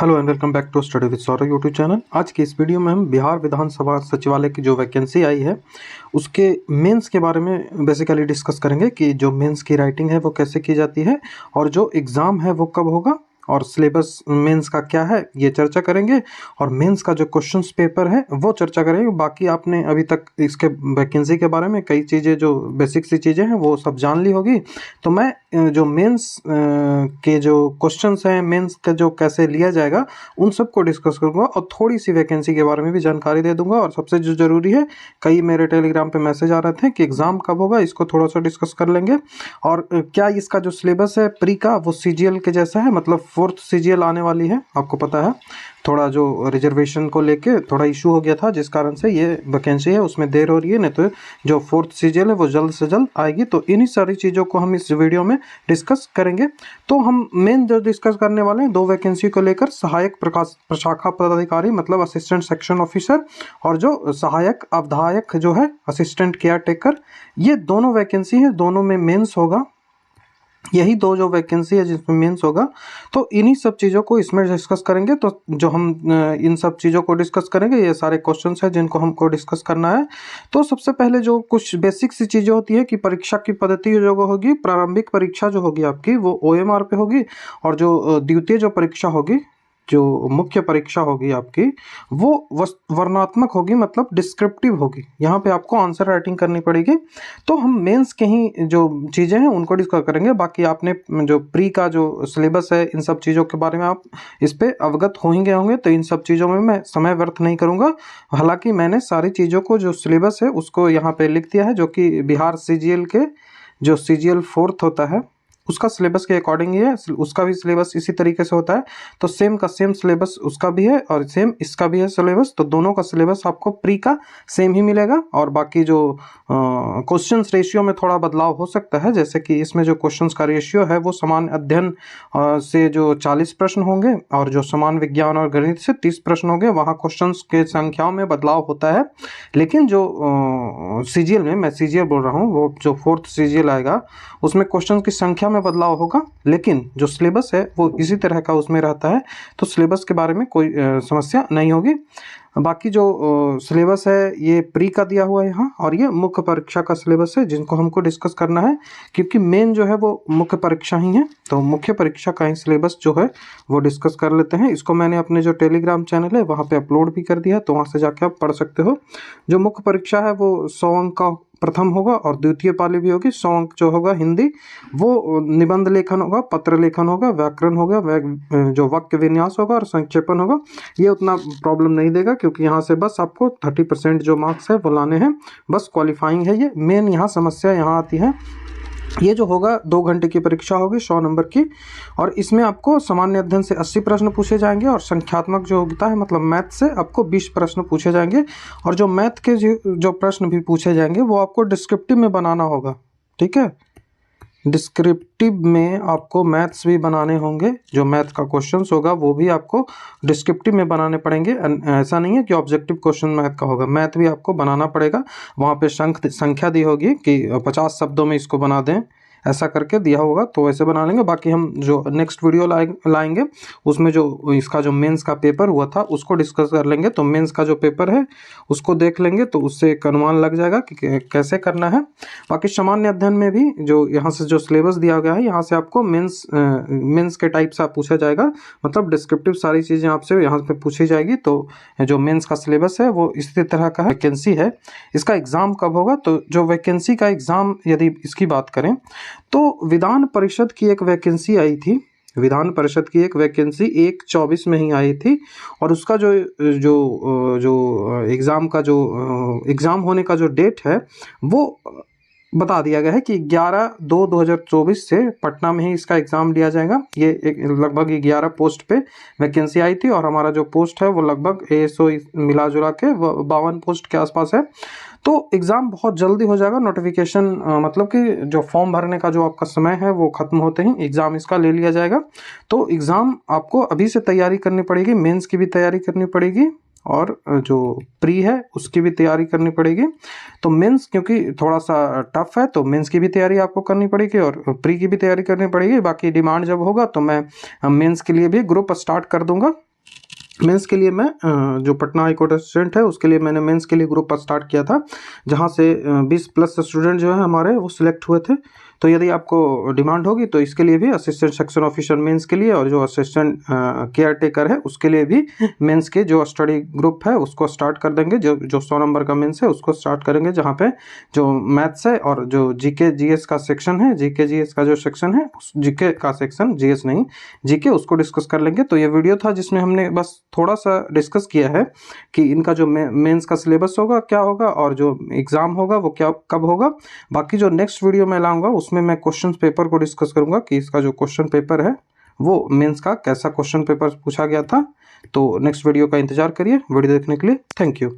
Hello and welcome back to study with Saurabh YouTube channel. आज की इस वीडियो में हम बिहार विधानसभा सचिवालय की जो वैकेंसी आई है उसके मेंस के बारे में बेसिकली डिस्कस करेंगे कि जो मेंस की राइटिंग है वो कैसे की जाती है और जो एग्ज़ाम है वो कब होगा और सिलेबस मेंस का क्या है ये चर्चा करेंगे और मेंस का जो क्वेश्चंस पेपर है वो चर्चा करेंगे। बाकी आपने अभी तक इसके वैकेंसी के बारे में कई चीज़ें जो बेसिक सी चीज़ें हैं वो सब जान ली होगी। तो मैं जो मेंस के जो क्वेश्चंस हैं मेंस का जो कैसे लिया जाएगा उन सब को डिस्कस करूँगा और थोड़ी सी वैकेंसी के बारे में भी जानकारी दे दूंगा। और सबसे जो ज़रूरी है, कई मेरे टेलीग्राम पे मैसेज आ रहे थे कि एग्ज़ाम कब होगा, इसको थोड़ा सा डिस्कस कर लेंगे। और क्या इसका जो सिलेबस है प्री का वो सीजीएल के जैसा है, मतलब 4th सीजीएल आने वाली है। आपको पता है थोड़ा जो रिजर्वेशन को लेके थोड़ा इशू हो गया था जिस कारण से ये वैकेंसी है उसमें देर हो रही है, नहीं तो जो 4th सीजीएल है वो जल्द से जल्द आएगी। तो इन्हीं सारी चीज़ों को हम इस वीडियो में डिस्कस करेंगे। तो हम मेन जो डिस्कस करने वाले हैं 2 वैकेंसी को लेकर, सहायक प्रशाखा पदाधिकारी मतलब असिस्टेंट सेक्शन ऑफिसर और जो सहायक अवधायक जो है असिस्टेंट केयर टेकर, ये दोनों वैकेंसी है, दोनों में मेंस होगा। यही 2 जो वैकेंसी है जिसमें मेंस होगा। तो इन्हीं सब चीज़ों को इसमें डिस्कस करेंगे। तो जो हम इन सब चीज़ों को डिस्कस करेंगे, ये सारे क्वेश्चंस हैं जिनको हमको डिस्कस करना है। तो सबसे पहले जो कुछ बेसिक सी चीज़ें होती है कि परीक्षा की पद्धति जो होगी, प्रारंभिक परीक्षा जो होगी आपकी वो OMR पे होगी और जो द्वितीय जो परीक्षा होगी, जो मुख्य परीक्षा होगी आपकी, वो वर्णनात्मक होगी, मतलब डिस्क्रिप्टिव होगी। यहाँ पे आपको आंसर राइटिंग करनी पड़ेगी। तो हम मेंस के ही जो चीज़ें हैं उनको डिस्कस करेंगे। बाकी आपने जो प्री का जो सिलेबस है इन सब चीज़ों के बारे में आप इस पे अवगत हो ही गए होंगे, तो इन सब चीज़ों में मैं समय व्यर्थ नहीं करूँगा। हालांकि मैंने सारी चीज़ों को जो सिलेबस है उसको यहाँ पे लिख दिया है, जो कि बिहार सीजीएल के जो सीजीएल 4th होता है उसका सिलेबस के अकॉर्डिंग ही है। उसका भी सिलेबस इसी तरीके से होता है, तो सेम का सेम सिलेबस उसका भी है और सेम इसका भी है सिलेबस। तो दोनों का सिलेबस आपको प्री का सेम ही मिलेगा। और बाकी जो क्वेश्चंस रेशियो में थोड़ा बदलाव हो सकता है, जैसे कि इसमें जो क्वेश्चंस का रेशियो है वो समान अध्ययन से जो 40 प्रश्न होंगे और जो समान विज्ञान और गणित से 30 प्रश्न होंगे, वहाँ क्वेश्चंस के संख्याओं में बदलाव होता है। लेकिन जो सीजीएल में, मैं सीजीएल बोल रहा हूँ, वो जो 4th सीजीएल आएगा उसमें क्वेश्चन की संख्या में बदलाव होगा, लेकिन जो सिलेबस है वो इसी तरह का उसमें रहता है। तो सिलेबस के बारे में कोई समस्या नहीं होगी। बाकी जो सिलेबस है ये प्री का दिया हुआ है यहाँ, और ये मुख्य परीक्षा का सिलेबस है जिनको हमको डिस्कस करना है, क्योंकि मेन जो है वो मुख्य परीक्षा ही है। तो मुख्य परीक्षा का ही सिलेबस जो है वो डिस्कस कर लेते हैं। इसको मैंने अपने जो टेलीग्राम चैनल है वहाँ पे अपलोड भी कर दिया है, तो वहाँ से जाके आप पढ़ सकते हो। जो मुख्य परीक्षा है वो 100 अंक का प्रथम होगा और द्वितीय पाली भी होगी। 100 अंक जो होगा हिंदी, वो निबंध लेखन होगा, पत्र लेखन होगा, व्याकरण होगा, जो वाक्य विन्यास होगा और संक्षेपण होगा। ये उतना प्रॉब्लम नहीं देगा, क्योंकि यहाँ से बस आपको 30% जो मार्क्स है वो लाने हैं, बस क्वालिफाइंग है। ये मेन यहाँ समस्या यहाँ आती है। ये जो होगा 2 घंटे की परीक्षा होगी 100 नंबर की, और इसमें आपको सामान्य अध्ययन से 80 प्रश्न पूछे जाएंगे और संख्यात्मक जो होता है मतलब मैथ से आपको 20 प्रश्न पूछे जाएंगे। और जो मैथ के जो प्रश्न भी पूछे जाएंगे वो आपको डिस्क्रिप्टिव में बनाना होगा, ठीक है। डिस्क्रिप्टिव में आपको मैथ्स भी बनाने होंगे, जो मैथ का क्वेश्चंस होगा वो भी आपको डिस्क्रिप्टिव में बनाने पड़ेंगे। ऐसा नहीं है कि ऑब्जेक्टिव क्वेश्चन मैथ का होगा, मैथ भी आपको बनाना पड़ेगा। वहाँ पे संख्या दी होगी कि 50 शब्दों में इसको बना दें, ऐसा करके दिया होगा, तो वैसे बना लेंगे। बाकी हम जो नेक्स्ट वीडियो लाएंगे उसमें जो इसका जो मेंस का पेपर हुआ था उसको डिस्कस कर लेंगे। तो मेंस का जो पेपर है उसको देख लेंगे, तो उससे एक अनुमान लग जाएगा कि कैसे करना है। बाकी सामान्य अध्ययन में भी जो यहाँ से जो सिलेबस दिया गया है, यहाँ से आपको मेंस के टाइप से पूछा जाएगा, मतलब डिस्क्रिप्टिव सारी चीज़ें आपसे यहाँ पे पूछी जाएगी। तो जो मेंस का सिलेबस है वो इसी तरह का है। वैकेंसी है, इसका एग्ज़ाम कब होगा, तो जो वैकेंसी का एग्ज़ाम यदि इसकी बात करें तो विधान परिषद की एक वैकेंसी आई थी। विधान परिषद की एक वैकेंसी 1/24 में ही आई थी, और उसका जो जो जो एग्ज़ाम का जो एग्ज़ाम होने का जो डेट है वो बता दिया गया है कि 11/2/2024 से पटना में ही इसका एग्ज़ाम लिया जाएगा। ये लगभग 11 पोस्ट पे वैकेंसी आई थी, और हमारा जो पोस्ट है वो लगभग ASO मिला जुला के 52 पोस्ट के आसपास है। तो एग्ज़ाम बहुत जल्दी हो जाएगा। नोटिफिकेशन मतलब कि जो फॉर्म भरने का जो आपका समय है वो ख़त्म होते ही एग्ज़ाम इसका ले लिया जाएगा। तो एग्ज़ाम आपको अभी से तैयारी करनी पड़ेगी, मेंस की भी तैयारी करनी पड़ेगी और जो प्री है उसकी भी तैयारी करनी पड़ेगी। तो मेंस क्योंकि थोड़ा सा टफ है, तो मेंस की भी तैयारी आपको करनी पड़ेगी और प्री की भी तैयारी करनी पड़ेगी। बाकी डिमांड जब होगा तो मैं मेंस के लिए भी ग्रुप स्टार्ट कर दूंगा, मेंस के लिए मैं जो पटना हाई कोर्ट असिस्टेंट है उसके लिए मैंने मेंस के लिए ग्रुप स्टार्ट किया था, जहां से 20+ स्टूडेंट जो है हमारे वो सिलेक्ट हुए थे। तो यदि आपको डिमांड होगी तो इसके लिए भी असिस्टेंट सेक्शन ऑफिसर मेंस के लिए और जो असिस्टेंट केयर टेकर है उसके लिए भी मेंस के जो स्टडी ग्रुप है उसको स्टार्ट कर देंगे। जो जो 100 नंबर का मेंस है उसको स्टार्ट करेंगे, जहाँ पे जो मैथ्स है और जो जीके जीएस का सेक्शन है, जीके जीएस का जो सेक्शन है, जीके का सेक्शन, जीएस नहीं जीके, उसको डिस्कस कर लेंगे। तो ये वीडियो था जिसमें हमने बस थोड़ा सा डिस्कस किया है कि इनका जो मेंस का सिलेबस होगा क्या होगा और जो एग्ज़ाम होगा वो क्या कब होगा। बाकी जो नेक्स्ट वीडियो मैं लाऊंगा उसमें मैं क्वेश्चन पेपर को डिस्कस करूंगा कि इसका जो क्वेश्चन पेपर है वो मेंस का कैसा क्वेश्चन पेपर पूछा गया था। तो नेक्स्ट वीडियो का इंतजार करिए। वीडियो देखने के लिए थैंक यू।